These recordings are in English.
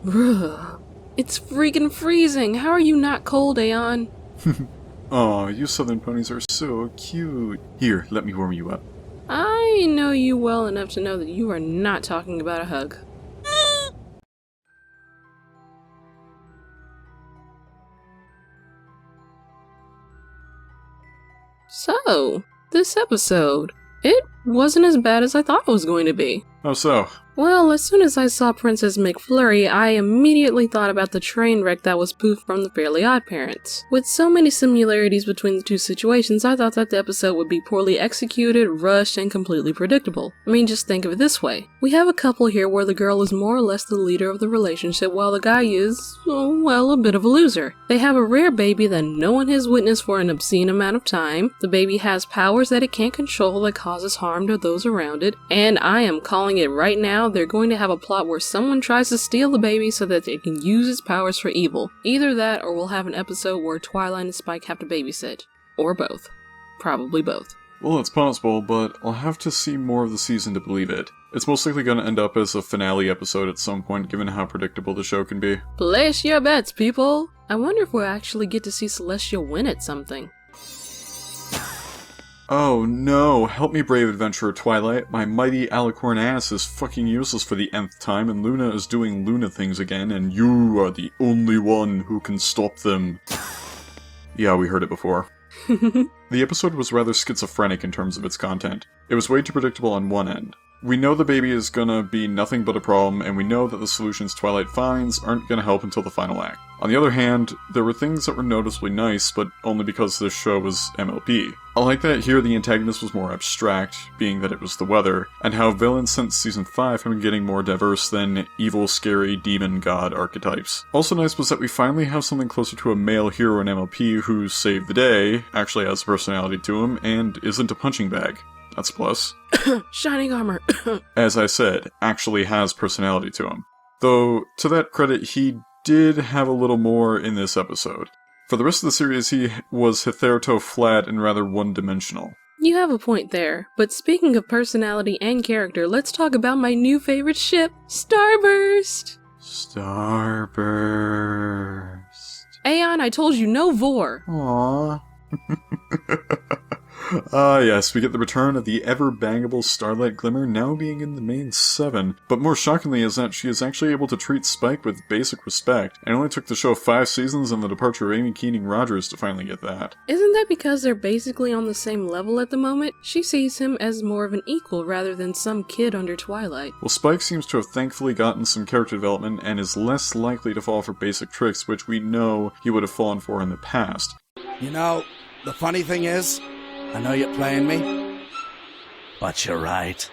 Bruh. It's freaking freezing. How are you not cold, Aeon? Aw, you southern ponies are so cute. Here, let me warm you up. I know you well enough to know that you are not talking about a hug. So, this episode, it wasn't as bad as I thought it was going to be. How so? Well, as soon as I saw Princess McFlurry, I immediately thought about the train wreck that was spoofed from the Fairly Odd Parents. With so many similarities between the two situations, I thought that the episode would be poorly executed, rushed, and completely predictable. I mean, just think of it this way. We have a couple here where the girl is more or less the leader of the relationship while the guy is, well, a bit of a loser. They have a rare baby that no one has witnessed for an obscene amount of time, the baby has powers that it can't control that causes harm to those around it, and I am calling it right now, they're going to have a plot where someone tries to steal the baby so that it can use its powers for evil. Either that, or we'll have an episode where Starlight and Spike have to babysit. Or both. Probably both. Well, it's possible, but I'll have to see more of the season to believe it. It's most likely going to end up as a finale episode at some point, given how predictable the show can be. Place your bets, people! I wonder if we'll actually get to see Celestia win at something. Oh no, help me brave adventurer Twilight. My mighty alicorn ass is fucking useless for the nth time and Luna is doing Luna things again and you are the only one who can stop them. Yeah, we heard it before. The episode was rather schizophrenic in terms of its content. It was way too predictable on one end. We know the baby is gonna be nothing but a problem, and we know that the solutions Twilight finds aren't gonna help until the final act. On the other hand, there were things that were noticeably nice, but only because this show was MLP. I like that here the antagonist was more abstract, being that it was the weather, and how villains since Season 5 have been getting more diverse than evil, scary, demon god archetypes. Also nice was that we finally have something closer to a male hero in MLP who saved the day, actually has personality to him, and isn't a punching bag. That's a plus. Shining armor. As I said, actually has personality to him. Though, to that credit, he did have a little more in this episode. For the rest of the series, he was hitherto flat and rather one-dimensional. You have a point there, but speaking of personality and character, let's talk about my new favorite ship, Starburst! Starburst. Aeon, I told you no vor! Aww. Ah yes, we get the return of the ever-bangable Starlight Glimmer now being in the main 7, but more shockingly is that she is actually able to treat Spike with basic respect. It only took the show 5 seasons and the departure of Amy Keating-Rogers to finally get that. Isn't that because they're basically on the same level at the moment? She sees him as more of an equal rather than some kid under Twilight. Well, Spike seems to have thankfully gotten some character development and is less likely to fall for basic tricks, which we know he would have fallen for in the past. You know, the funny thing is, I know you're playing me, but you're right.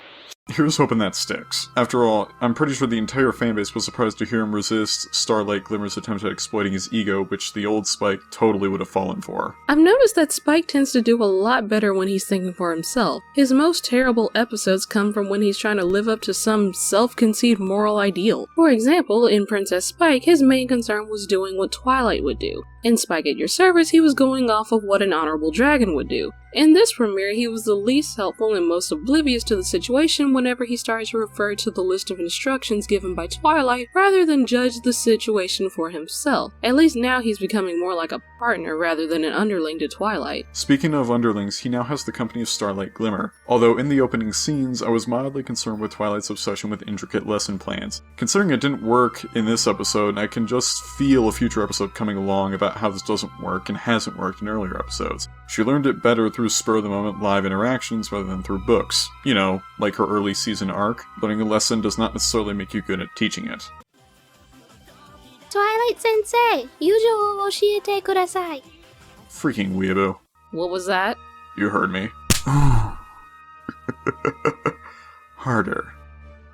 Here's hoping that sticks. After all, I'm pretty sure the entire fanbase was surprised to hear him resist Starlight Glimmer's attempt at exploiting his ego, which the old Spike totally would have fallen for. I've noticed that Spike tends to do a lot better when he's thinking for himself. His most terrible episodes come from when he's trying to live up to some self-conceived moral ideal. For example, in Princess Spike, his main concern was doing what Twilight would do. In Spike at Your Service, he was going off of what an honorable dragon would do. In this premiere, he was the least helpful and most oblivious to the situation whenever he started to refer to the list of instructions given by Twilight rather than judge the situation for himself. At least now he's becoming more like a partner rather than an underling to Twilight. Speaking of underlings, he now has the company of Starlight Glimmer. Although in the opening scenes, I was mildly concerned with Twilight's obsession with intricate lesson plans. Considering it didn't work in this episode, I can just feel a future episode coming along about how this doesn't work and hasn't worked in earlier episodes. She learned it better through spur-of-the-moment live interactions rather than through books. You know, like her early season arc. Learning a lesson does not necessarily make you good at teaching it. Twilight Sensei, 友情を教えてください. Freaking weeaboo. What was that? You heard me. Harder.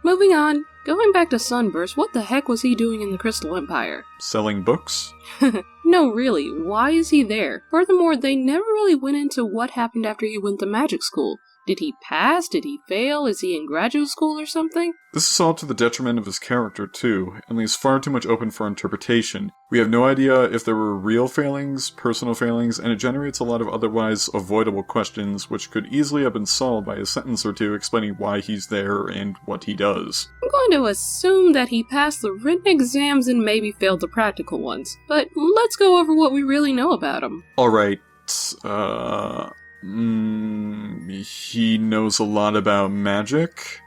Moving on. Going back to Sunburst, what the heck was he doing in the Crystal Empire? Selling books? No, really, why is he there? Furthermore, they never really went into what happened after he went to magic school. Did he pass? Did he fail? Is he in graduate school or something? This is all to the detriment of his character, too, and leaves far too much open for interpretation. We have no idea if there were real failings, personal failings, and it generates a lot of otherwise avoidable questions which could easily have been solved by a sentence or two explaining why he's there and what he does. I'm going to assume that he passed the written exams and maybe failed the practical ones, but let's go over what we really know about him. Alright, he knows a lot about magic?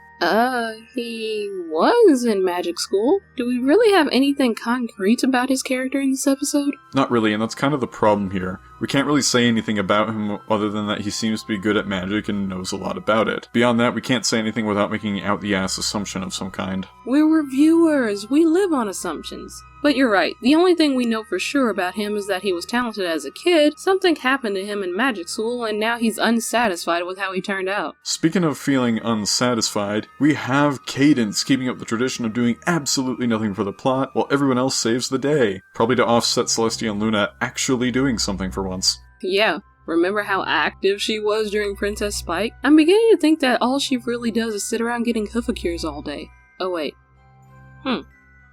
He was in magic school. Do we really have anything concrete about his character in this episode? Not really, and that's kind of the problem here. We can't really say anything about him other than that he seems to be good at magic and knows a lot about it. Beyond that, we can't say anything without making an out-the-ass assumption of some kind. We're reviewers. We live on assumptions. But you're right, the only thing we know for sure about him is that he was talented as a kid, something happened to him in magic school, and now he's unsatisfied with how he turned out. Speaking of feeling unsatisfied, we have Cadence keeping up the tradition of doing absolutely nothing for the plot, while everyone else saves the day. Probably to offset Celestia and Luna actually doing something for once. Yeah. Remember how active she was during Princess Spike? I'm beginning to think that all she really does is sit around getting Hoofacures all day. Oh wait.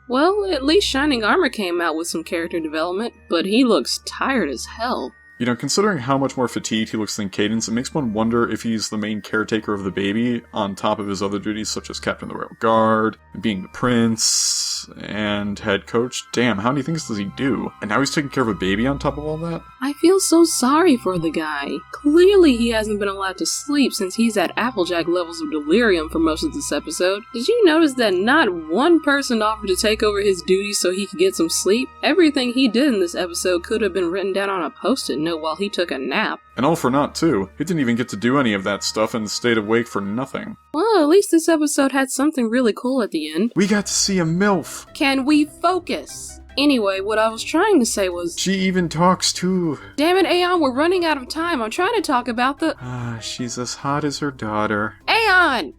Well, at least Shining Armor came out with some character development, but he looks tired as hell. You know, considering how much more fatigued he looks than Cadence, it makes one wonder if he's the main caretaker of the baby, on top of his other duties such as Captain of the Royal Guard, being the prince, and head coach. Damn, how many things does he do? And now he's taking care of a baby on top of all that? I feel so sorry for the guy. Clearly he hasn't been allowed to sleep since he's at Applejack levels of delirium for most of this episode. Did you notice that not one person offered to take over his duties so he could get some sleep? Everything he did in this episode could have been written down on a post-it note while he took a nap. And all for naught, too. He didn't even get to do any of that stuff and stayed awake for nothing. Well, at least this episode had something really cool at the end. We got to see a MILF! Can we focus? Anyway, what I was trying to say was... She even talks, too. Damn it, Aeon, we're running out of time. I'm trying to talk about the... She's as hot as her daughter. Aeon!